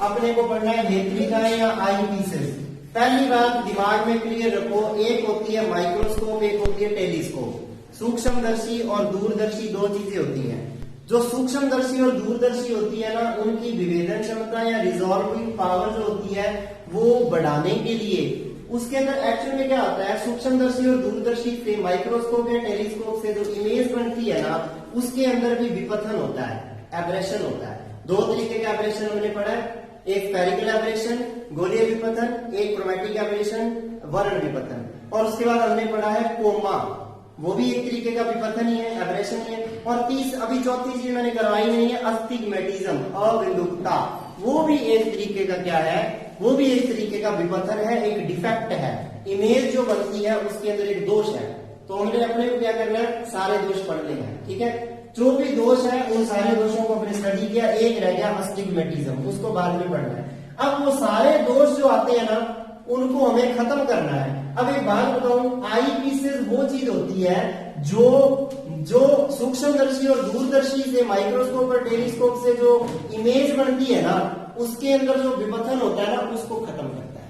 अपने को पढ़ना है नेत्रिकाएं या आई पीसेस। पहली बात दिमाग में क्लियर रखो, एक होती है माइक्रोस्कोप, एक होती है टेलीस्कोप। सूक्ष्मदर्शी और दूरदर्शी दो चीजें होती हैं। जो सूक्ष्मदर्शी और दूरदर्शी होती है ना, उनकी विभेदन क्षमता या रिजॉल्विंग पावर जो होती है वो बढ़ाने के लिए उसके अंदर एक्चुअल में क्या होता है, सूक्ष्मदर्शी और दूरदर्शी से, माइक्रोस्कोप या टेलीस्कोप से जो इमेज बनती है ना, उसके अंदर भी विपथन होता है, एब्रेशन होता है। दो तरीके का एब्रेशन हमने पढ़ा है, एक स्फेरिकल एब्रेशन गोलीय विपथन, एक क्रोमैटिक एब्रेशन वर्ण विपथन। और उसके बाद हमने पढ़ा है कोमा, वो भी एक तरीके का विपथन ही है, एब्रेशन ही है। और अभी चौथी चीज मैंने करवाई नहीं है, अस्टिग्मेटिज्म, अबिंदुकता, वो भी एक तरीके का क्या है, वो भी एक तरीके का विपथन है, एक डिफेक्ट है। इमेज जो बनती है उसके अंदर एक दोष है। तो हमने अपने को क्या करना है, सारे दोष पढ़ने हैं, ठीक है। जो भी दोष है उन सारे दोषों को अपने स्टडी किया, एक रह गया अस्टिग्मेटिज्म, उसको बाद में पढ़ना है। अब वो सारे दोष जो आते हैं ना, उनको हमें खत्म करना है। अब एक बात बताऊं, आई पीसेस वो चीज होती है जो सूक्ष्मदर्शी और दूरदर्शी से, माइक्रोस्कोप और टेलीस्कोप से जो इमेज बनती है ना, उसके अंदर जो विपथन होता है ना, उसको खत्म करता है।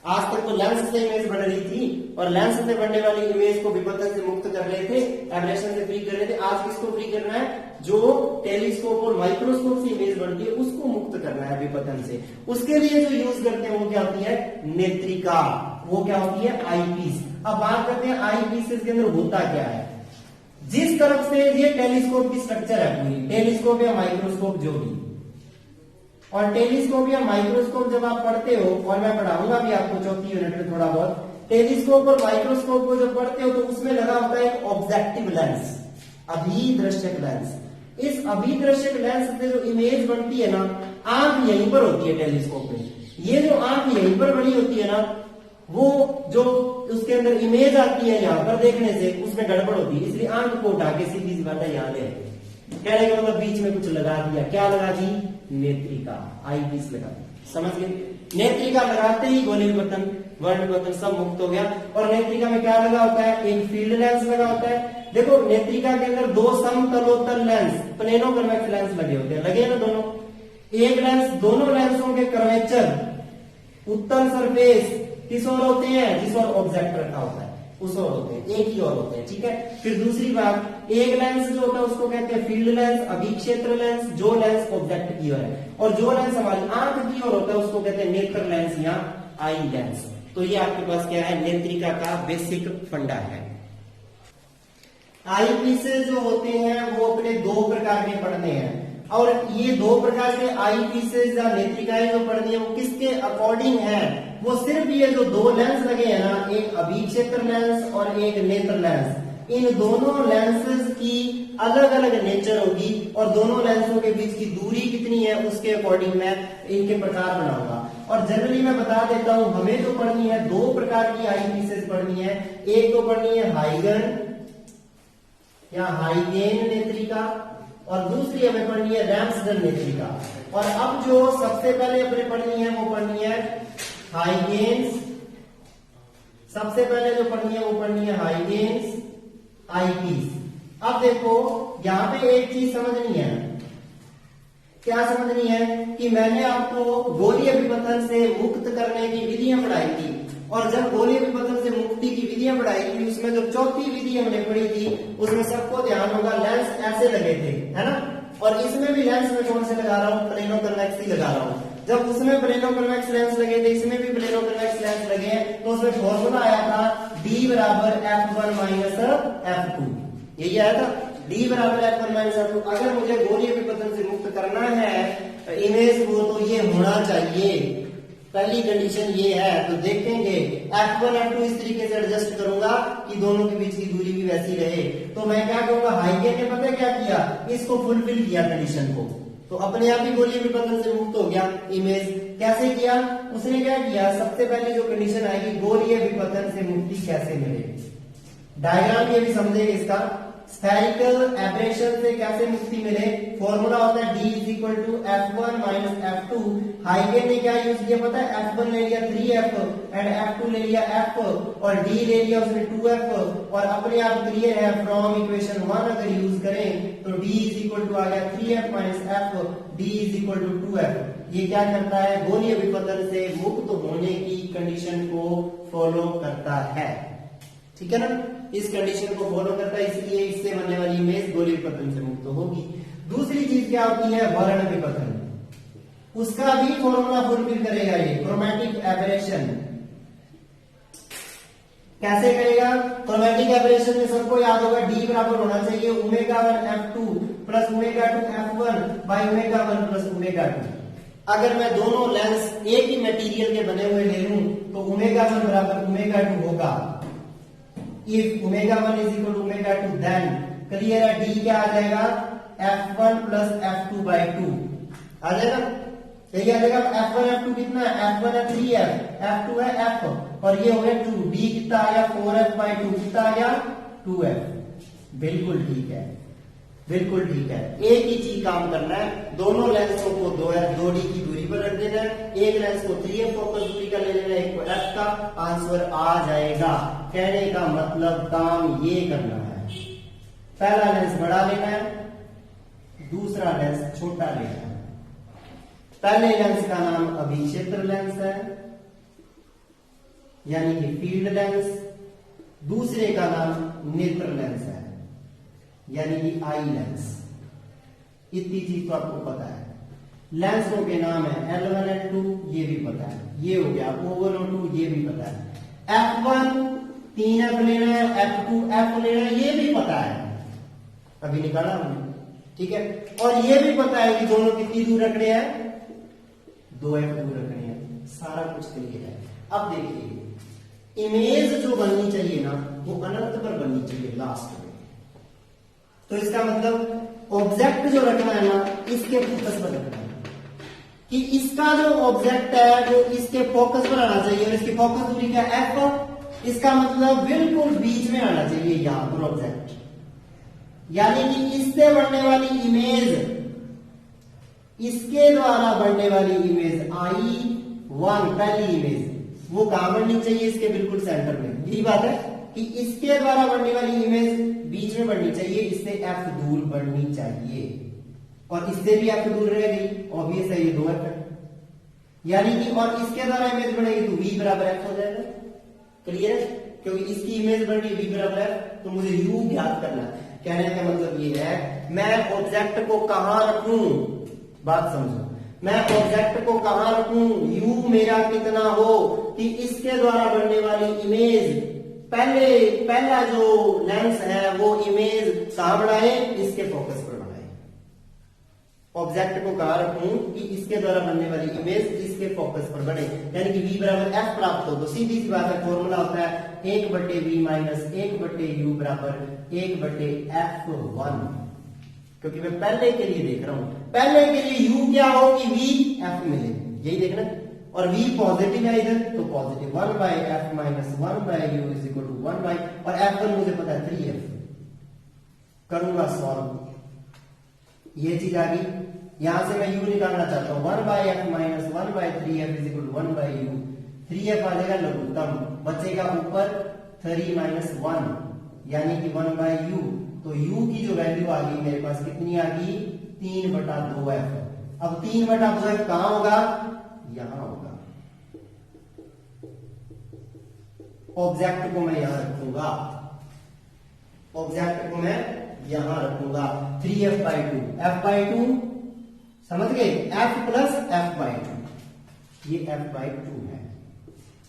आज तक तो लेंस से इमेज बन रही थी और लेंस से बनने वाली इमेज को विपथन से मुक्त कर रहे थे, एब्रेशन से फ्री कर रहे थे। आज किसको फ्री करना है, जो टेलीस्कोप और माइक्रोस्कोप से इमेज बनती है उसको मुक्त करना है विपथन से। उसके लिए जो यूज करते हैं वो क्या होती है, नेत्रिका, वो क्या होती है, आई पीस। अब बात करते हैं आई पीसेस के अंदर होता क्या है। जिस तरफ से ये टेलीस्कोप की स्ट्रक्चर है पूरी, टेलीस्कोप या माइक्रोस्कोप जो भी, और टेलीस्कोप या माइक्रोस्कोप जब आप पढ़ते हो, और मैं पढ़ाऊंगा भी आपको चौथी यूनिट में थोड़ा बहुत, टेलीस्कोप और माइक्रोस्कोप को जब पढ़ते हो तो उसमें लगा होता है एक ऑब्जेक्टिव लेंस, अभिदृश्यक लेंस। इस अभिदृश्यक लेंस से जो इमेज बनती है ना, आंख यहीं पर होती है टेलीस्कोप में। ये जो आंख यहीं पर बनी होती है ना, वो जो उसके अंदर इमेज आती है यहाँ पर देखने से, उसमें गड़बड़ होती है। इसलिए आंख को उठा के सीधी सी बात है यहाँ ले, कहने का मतलब बीच में कुछ लगा दिया। क्या लगा दी, नेत्रिका, आई पीस लगा दी, समझ गए। नेत्रिका लगाते ही गोलीय विपथन, वर्ण विपथन सब मुक्त हो गया। और नेत्रिका में क्या लगा होता है, एक फील्ड लेंस लगा होता है। देखो नेत्रिका के अंदर दो समतलोत्तल लेंस, प्लेनो कन्वेक्स लेंस लगे होते हैं, लगे ना दोनों। एक लेंस, दोनों लेंसों के कर्वेचर, उत्तल सरफेस किस ओर होते हैं, जिस ओर ऑब्जेक्ट रखा होता है उस ओर होते हैं, एक ही ओर होते हैं, ठीक है। फिर दूसरी बात, एक लेंस जो होता है उसको कहते हैं फील्ड लेंस, अभिक्षेत्र लेंस, जो लेंस ऑब्जेक्ट की ओर है। और जो लेंस हमारी आंख की ओर होता है उसको कहते हैं नेत्र लेंस या आई लेंस। तो ये आपके पास क्या है, नेत्रिका का बेसिक फंडा है। आई पीसेस जो होते हैं वो अपने दो प्रकार के पढ़ने हैं, और ये दो प्रकार के आई पीसेस या नेत्रिकाएं जो पढ़नी है वो किसके अकॉर्डिंग है, वो सिर्फ ये जो दो लेंस लगे हैं ना, एक अभिक्षेत्र लेंस और एक नेत्र लेंस, इन दोनों लेंसेज की अलग अलग नेचर होगी और दोनों लेंसों के बीच की दूरी कितनी है उसके अकॉर्डिंग मैं इनके प्रकार बनाऊंगा। और जनरली मैं बता देता हूं, हमें जो पढ़नी है दो प्रकार की आई पीसेस पढ़नी है। एक तो पढ़नी है हाइगन या हाइगेन नेत्रिका, और दूसरी हमें पढ़नी है रैम्सडन नेत्रिका। और अब जो सबसे पहले अपने पढ़नी है वो पढ़नी है हाइगेन्स, सबसे पहले जो पढ़नी है वो पढ़नी है हाइगेन्स आई पीस। अब देखो यहां पे एक चीज समझनी है, क्या समझनी है, कि मैंने आपको गोलीय विपथन से मुक्त करने की विधियां पढ़ाई थी, और जब गोलीय विपथन से मुक्ति की विधियां पढ़ाई थी उसमें जो चौथी विधि हमने पढ़ी थी उसमें सबको ध्यान होगा लेंस ऐसे लगे थे, है ना। और इसमें भी लेंस में कौन से लगा रहा हूं, प्लेनो कन्वेक्स ही लगा रहा हूं। जब उसमें प्लेनो कन्वेक्स लेंस लगे थे, इसमें भी प्लेनो कन्वेक्स लेंस लगे हैं, तो उसमें फॉर्मूला आया था D बराबर F1 माइनस F2, यही आया था, D बराबर F1 माइनस F2। अगर मुझे गोलीय विपथन से मुक्त करना है इमेज को तो ये होना चाहिए, पहली कंडीशन ये है। तो देखेंगे F1 F2 इस तरीके से एडजस्ट करूंगा कि दोनों के बीच की दूरी भी वैसी रहे। तो मैं क्या करूंगा, हाइगेन ने पता क्या किया, इसको फुलफिल किया कंडीशन को, तो अपने आप ही गोलीय विपथन से मुक्त हो गया इमेज। कैसे किया, उसने क्या किया, सबसे पहले जो कंडीशन आएगी गोलीय विपथन से मुक्ति कैसे मिले, डायग्राम ये भी समझेंगे इसका। स्फेरिकल एब्रेशन से कैसे मुक्ति मिले, फॉर्मूला होता है D is equal to F1 minus F2। हाइगेन ने क्या यूज किया पता है, F1 ले लिया 3F एंड F2 ले लिया F और D ले लिया उसने 2F, और अपने आप क्लियर है फ्रॉम इक्वेशन 1 अगर यूज करें तो D इज इक्वल टू आ गया 3F minus F, D is equal to 2F। ये क्या करता है, गोलीय विपतन से मुक्त होने की कंडीशन को फॉलो करता है, ठीक है ना। इस कंडीशन को फॉलो करता है, इसलिए इससे बनने वाली इमेज गोलीय विपतन से मुक्त होगी। दूसरी चीज क्या होती है, वर्ण विपतन, उसका भी फॉर्मूला फुलफिल करेगा ये, क्रोमैटिक एबरेशन। कैसे करेगा, क्रोमैटिक एबरेशन में सबको याद होगा D बराबर होना चाहिए ω1 F2 plus ω2 F1 by ω1 plus ω2। अगर मैं दोनों लेंस एक ही मटेरियल के बने हुए ले लूं तो ω1 बराबर ω2 होगा। If ω1 is equal to ω2 then clear है, D क्या आ जाएगा, F1 प्लस F2 बाई 2 आ जाएगा। यही आ जाएगा, F1 F2 कितना है, F1 है 3F, F2 है F और ये हो गया 2, D कितना आ गया 4F बाई 2 कितना आ गया 2F। बिल्कुल ठीक है, बिल्कुल ठीक है। एक ही चीज काम करना है, दोनों लेंसों को 2D की दूरी पर रख देना है, एक लेंस को 3F फोकस दूरी का ले लेना है, एक को F का, आंसर आ जाएगा। कहने का मतलब काम ये करना है, पहला लेंस बड़ा लेना है, दूसरा लेंस छोटा लेना है। पहले लेंस का नाम अभिक्षेत्र लेंस है यानी कि फील्ड लेंस, दूसरे का नाम नेत्र लेंस है यानी कि आई लेंस। इतनी चीज तो आपको पता है। लेंसों के नाम है L1 L2, ये भी पता है, ये हो गया O1 O2, ये भी पता है। F1 3F लेना है, F2 F लेना है, ये भी पता है, अभी निकाला हमने, ठीक है। और ये भी पता है कि दोनों कितनी दूर रखने हैं, 2F दूर रखने हैं, सारा कुछ क्लियर है। अब देखिए इमेज जो बननी चाहिए ना वो अनंत पर बननी चाहिए लास्ट में, तो इसका मतलब ऑब्जेक्ट जो रखना है ना इसके फोकस पर रखना है, कि इसका जो ऑब्जेक्ट है वो इसके फोकस पर आना चाहिए, और इसकी फोकस दूरी क्या है F, इसका मतलब बिल्कुल बीच में आना चाहिए यहां पर ऑब्जेक्ट, यानी कि इससे बनने वाली इमेज, इसके द्वारा बनने वाली इमेज I1 पहली इमेज वो कहां बननी चाहिए, इसके बिल्कुल सेंटर में। यही बात है कि इसके द्वारा बनने वाली इमेज बीच में बननी चाहिए, इससे F दूर बननी चाहिए, और इससे भी F दूर रहेगी, ऑब्वियस है ये 2F है, यानी कि और इसके द्वारा इमेज बनेगी तो V बराबर F हो जाएगा। क्लियर है, क्योंकि इसकी इमेज बन रही V बराबर F, तो मुझे U ज्ञात करना है। कहने का मतलब ये है मैं ऑब्जेक्ट को कहां रखूं, बात समझो, मैं ऑब्जेक्ट को कहां रखूं, U मेरा कितना हो कि इसके द्वारा बनने वाली इमेज, पहला जो लेंस है वो इमेज कहां बढ़ाए, इसके फोकस पर बढ़ाए। ऑब्जेक्ट को कहां रखूं कि इसके द्वारा बनने वाली इमेज इसके फोकस पर बने, यानी कि V बराबर F प्राप्त हो। तो सीधी सी बात है, फॉर्मूला होता है 1/V माइनस 1/U बराबर 1/F1, क्योंकि मैं पहले के लिए देख रहा हूं, पहले के लिए U क्या हो कि V F मिले, यही देखना, और V पॉजिटिव है इधर तो positive 1/F minus 1/U is equal to 1 और F1 मुझे पता है 3F। करूंगा सॉल्व, ये चीज आ गई, यहां से मैं U निकालना चाहता हूं, 1/F minus 1/3F is equal to 1/U, 3F आ जाएगा लघुत्तम, बचेगा ऊपर 3 माइनस 1 यानी कि 1/U, तो U की जो वैल्यू आ गई मेरे पास कितनी आ गई, 3/2F। अब 3/2F कहां होगा, यहां होगा, ऑब्जेक्ट को मैं यहां रखूंगा, ऑब्जेक्ट को मैं यहां रखूंगा, 3F/2, F/2 समझ गए, F प्लस F/2, ये F/2 है।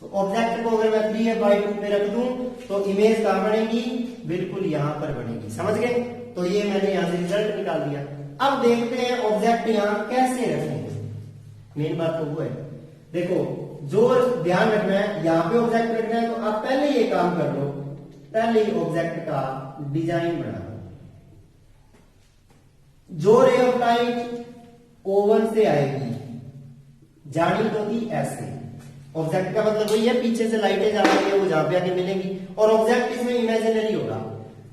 तो ऑब्जेक्ट को अगर मैं 3F/2 पे रख दूं तो इमेज कहां बनेगी, बिल्कुल यहां पर बनेगी, समझ गए। तो ये मैंने यहां से रिजल्ट निकाल दिया। अब देखते हैं ऑब्जेक्ट यहां कैसे रखेंगे, मेन बात तो वो है। देखो जो ध्यान रखना है, यहां पे ऑब्जेक्ट रखना है तो आप पहले ये काम कर लो, पहले ही ऑब्जेक्ट का डिजाइन बना लो। जो रे ऑफ लाइट ओवन से आएगी जानी तो थी ऐसे, ऑब्जेक्ट का मतलब वही है, पीछे से लाइटें जा रही है वो जहां पे आके मिलेंगी, और ऑब्जेक्ट इसमें इमेजिनरी होगा।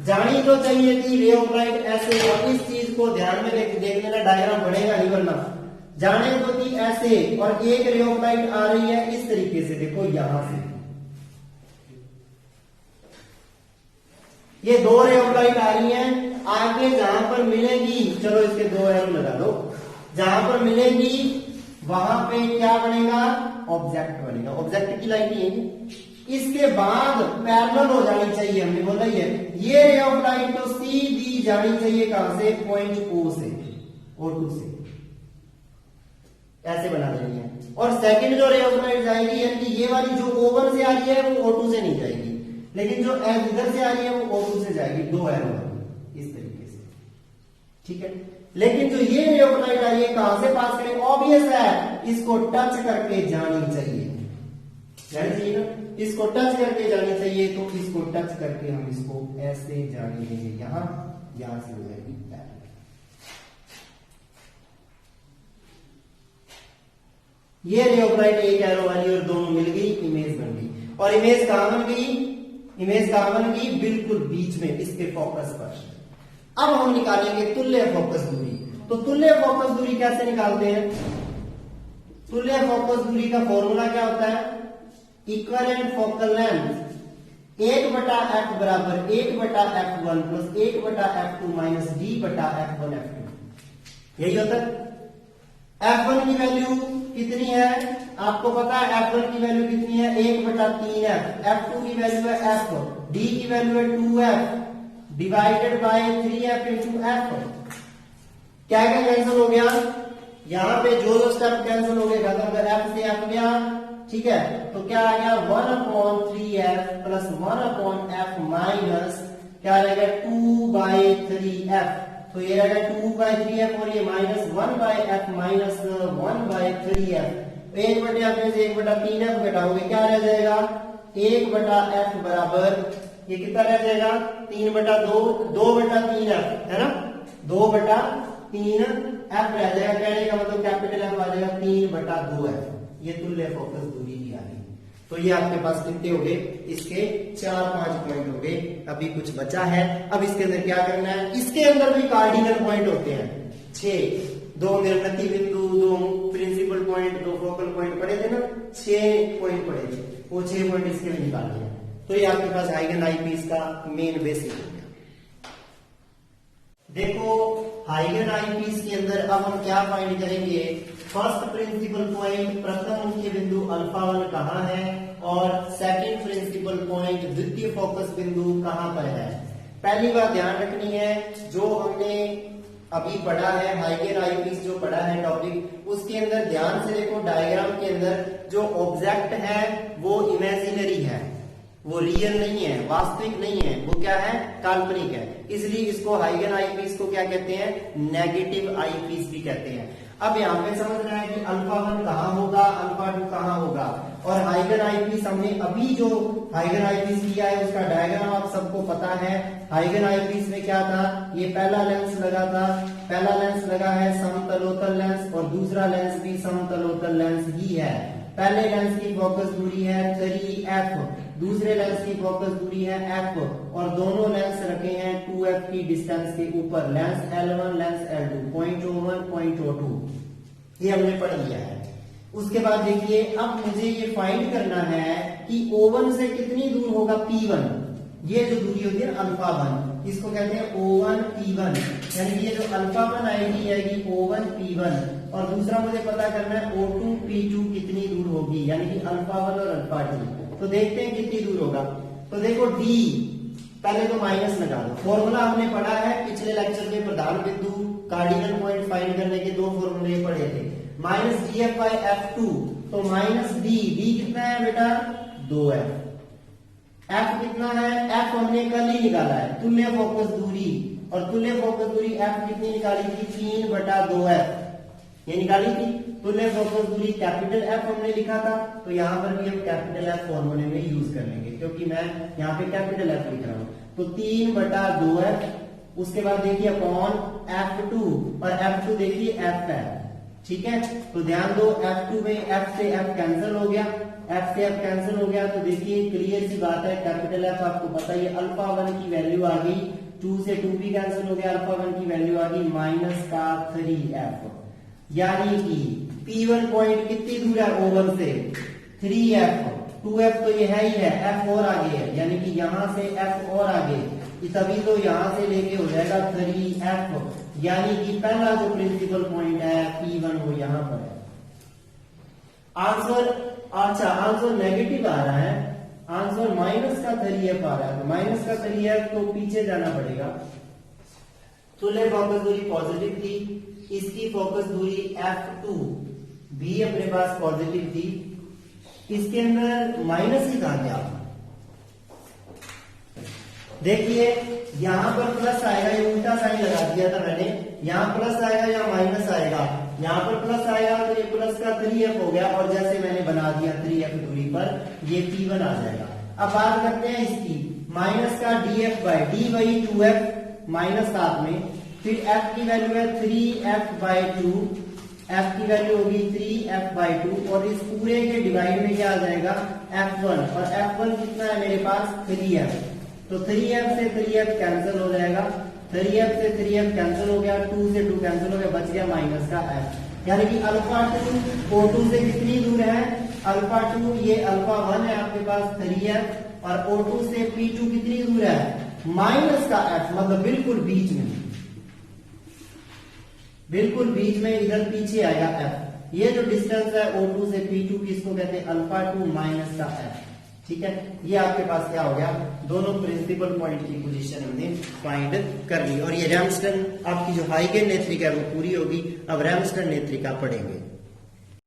जानी तो चाहिए थी रे ऑफ लाइट ऐसे, और इस चीज को ध्यान में देख लेना, डायग्राम बनेगा नहीं वरना। जाने तो थी ऐसे, और एक रे ऑफ लाइट आ रही है इस तरीके से, देखो यहां से, ये 2 रे ऑफ लाइट आ रही हैं, आगे जहां पर मिलेगी, चलो इसके 2 एरो लगा दो, जहां पर मिलेगी वहां पे क्या बनेगा, ऑब्जेक्ट बनेगा। ऑब्जेक्ट की लाइन नहीं है। इसके बाद पैरेलल हो जानी चाहिए, हमने बोला ये रे ऑफ लाइट तो सीधी जानी चाहिए कहां से, पॉइंट O से, O2 से, ऐसे बना देनी है। और सेकंड जो रे ऑफ लाइट जाएगी, यानी कि ये वाली जो O1 से आ रही है वो O2 से नहीं जाएगी, लेकिन जो इधर से आ रही है वो O2 से जाएगी, दो एरो इस तरीके से, ठीक है। लेकिन जो ये रे ऑफ लाइट आ रही है कहां से पास करें, ऑब्वियस है, इसको टच करके जानी चाहिए, जानी चाहिए ना, इसको टच करके जानी चाहिए। तो इसको टच करके हम इसको ऐसे जाने देंगे, यहां से हो जाएगी पैरेलल। ये रे ऑफ लाइट एक एरो वाली और दोनों मिल गई, इमेज बन गई। और इमेज कहां बन गई, इमेज कहां बन गई, बिल्कुल बीच में, इसके फोकस पर। अब हम निकालेंगे तुल्य फोकस दूरी। तो तुल्य फोकस दूरी कैसे निकालते हैं, तुल्य फोकस दूरी का फॉर्मूला क्या होता है, इक्विवेलेंट फोकल लेंथ 1/f बराबर 1/f1 plus 1/f2 minus d/f1 f2, यही होता है। f1 की वैल्यू कितनी है, आपको पता है f1 की वैल्यू कितनी है, 1/3f, f2 की वैल्यू है f, d की वैल्यू है 2f divided by 3f into f। क्या क्या कैंसिल हो गया, यहां पे जो स्टेप कैंसिल हो गया, f से f गया, ठीक है। तो क्या आ गया, 1/3f प्लस 1/f माइनस क्या रहेगा, 2/3f। तो ये रहेगा 2/3f और ये minus 1/f minus 1/3f। 1/f में से 1/3f घटाओगे क्या रह जाएगा, 1/f बराबर ये कितना रह जाएगा, 3/2, 2/3f है ना, 2/3f रह जाएगा। कहने का मतलब कैपिटल F आ जाएगा 3/2f। ये तुल्य फोकस दूरी की आ गई। तो ये आपके पास कितने हो गए, इसके 4-5 पॉइंट हो गए। अभी कुछ बचा है, अब इसके अंदर क्या करना है, इसके अंदर भी कार्डिनल पॉइंट होते हैं 6, 2 निर्णती बिंदु, 2 प्रिंसिपल पॉइंट, 2 फोकल पॉइंट पढ़े थे ना, 6 पॉइंट पढ़े थे, वो 6 पॉइंट इसके भी निकाल दिया। तो ये आपके पास हाइगन आईपीस का मेन बेसिक हो गया। देखो हाइगन आईपीस के अंदर अब हम क्या फाइंड करेंगे, फर्स्ट प्रिंसिपल पॉइंट, प्रथम मुख्य बिंदु अल्फा 1 कहां है, और सेकंड प्रिंसिपल पॉइंट द्वितीय फोकस बिंदु कहां पर है। पहली बात ध्यान रखनी है, जो हमने अभी पढ़ा है हाइगन आईपीस जो पढ़ा है टॉपिक, उसके अंदर ध्यान से देखो, डायग्राम के अंदर जो ऑब्जेक्ट है वो इमेजिनरी है, वो रियल नहीं है, वास्तविक नहीं है, वो क्या है, काल्पनिक है। इसलिए इसको हाइगन आईपीस को क्या कहते हैं, नेगेटिव आईपीस भी कहते हैं। अब यहाँ पे समझना है कि अल्फा 1 कहां होगा, अल्फा 2 कहां होगा। और हाइगन आईपीस हमने अभी जो हाइगन आईपीस किया है उसका डायग्राम आप सबको पता है। हाइगन आईपीस में क्या था, ये पहला लेंस लगा था, पहला लेंस लगा है समतलोत्तल लेंस, और दूसरा लेंस भी समतलोत्तल लेंस ही है। पहले लेंस की फोकस दूरी है 3f, दूसरे लेंस की फोकस दूरी है f, और दोनों लेंस रखे हैं 2f की डिस्टेंस के ऊपर, lens L1 lens L2, point O1 point O2, ये हमने पढ़ लिया है। उसके बाद देखिए, अब मुझे ये फाइंड करना है कि O1 से कितनी दूर होगा P1, ये जो दूरी होती है अल्फा 1, इसको कहते हैं O1 P1, यानी कि ये जो अल्फा 1 आएगी O1 P1, और दूसरा मुझे पता करना है O2 P2 कितनी दूर होगी, यानी कि अल्फा 1 और अल्फा 2। तो देखते हैं कितनी दूर होगा। तो देखो D, पहले तो माइनस लगा दो, फॉर्मूला हमने पढ़ा है पिछले लेक्चर में, प्रधान बिंदु कार्डिनल पॉइंट फाइंड करने के 2 फॉर्मूले पढ़े थे, माइनस df/f2, तो माइनस d, d कितना है बेटा 2f, f कितना है, f हमने कल ही निकाला है, तुल्य फोकस दूरी, और तुल्य फोकस दूरी f कितनी निकाली थी, 3/2f, ये निकाली थी। तुल्य फोकस दूरी कैपिटल F हमने लिखा था, तो यहाँ पर भी हम कैपिटल F फॉर्मूले में यूज कर लेंगे, क्योंकि मैं यहाँ पे कैपिटल F लिख रहा हूँ। तो 3/2f, उसके बाद देखिए अपॉन f2, और f2 देखिए f है, ठीक है। तो ध्यान दो, f2 में f से f कैंसिल हो गया, f से f कैंसिल हो गया, तो देखिए क्लियर सी बात है, कैपिटल F आपको पता है, अल्फा 1 की वैल्यू आ गई, 2 से 2 भी कैंसिल हो गया, अल्फा 1 की वैल्यू आ गई -3f, यानी कि P1 पॉइंट कितनी दूर है O1 से, 3f, 2f तो ये है ही है, f और आगे है, यानी कि यहां से f और आगे, तभी तो यहां से लेके हो जाएगा 3f, यानी कि पहला जो प्रिंसिपल पॉइंट है P1 वो यहां पर है। आंसर, अच्छा आंसर नेगेटिव आ रहा है, आंसर माइनस का 3f आ रहा है, तो माइनस का 3f तो पीछे जाना पड़ेगा। तुल्य फोकस दूरी पॉजिटिव थी, इसकी फोकस दूरी f2 भी अपने पास पॉजिटिव थी, इसके अंदर माइनस ही कहां गया? देखिए यहां पर प्लस आएगा, ये उल्टा साइन लगा दिया था मैंने, यहां प्लस आएगा या माइनस आएगा, यहां पर प्लस आएगा तो ये प्लस का 3f हो गया, और जैसे मैंने बना दिया 3f दूरी पर ये P1 आ जाएगा। अब बात करते हैं इसकी, माइनस का df बाई d वही 2f माइनस साथ में, फिर f की वैल्यू है 3f बाई 2, f की वैल्यू होगी 3f बाई 2, और इस पूरे के डिवाइड में क्या आ जाएगा f1, और f1 कितना है मेरे पास 3f, तो 3f से 3f कैंसिल हो जाएगा, 3f से 3f कैंसिल हो गया, 2 से 2 कैंसिल हो गया, बच गया माइनस का f, यानी कि अल्फा 2 O2 से कितनी दूर है, अल्फा 2, ये अल्फा 1 है आपके पास 3f, और O2 से P2 कितनी दूर है माइनस का f, मतलब बिल्कुल बीच में, बिल्कुल बीच में इधर पीछे आएगा f। ये जो डिस्टेंस है O2 से P2 की, इसको कहते हैं अल्फा 2 माइनस का f। ठीक है, ये आपके पास क्या हो गया, दोनों प्रिंसिपल पॉइंट की पोजीशन हमने फाइंड कर ली, और ये रैमस्टन आपकी जो हाइगन नेत्रिका है वो पूरी होगी। अब रैमस्टन नेत्रिका पढ़ेंगे।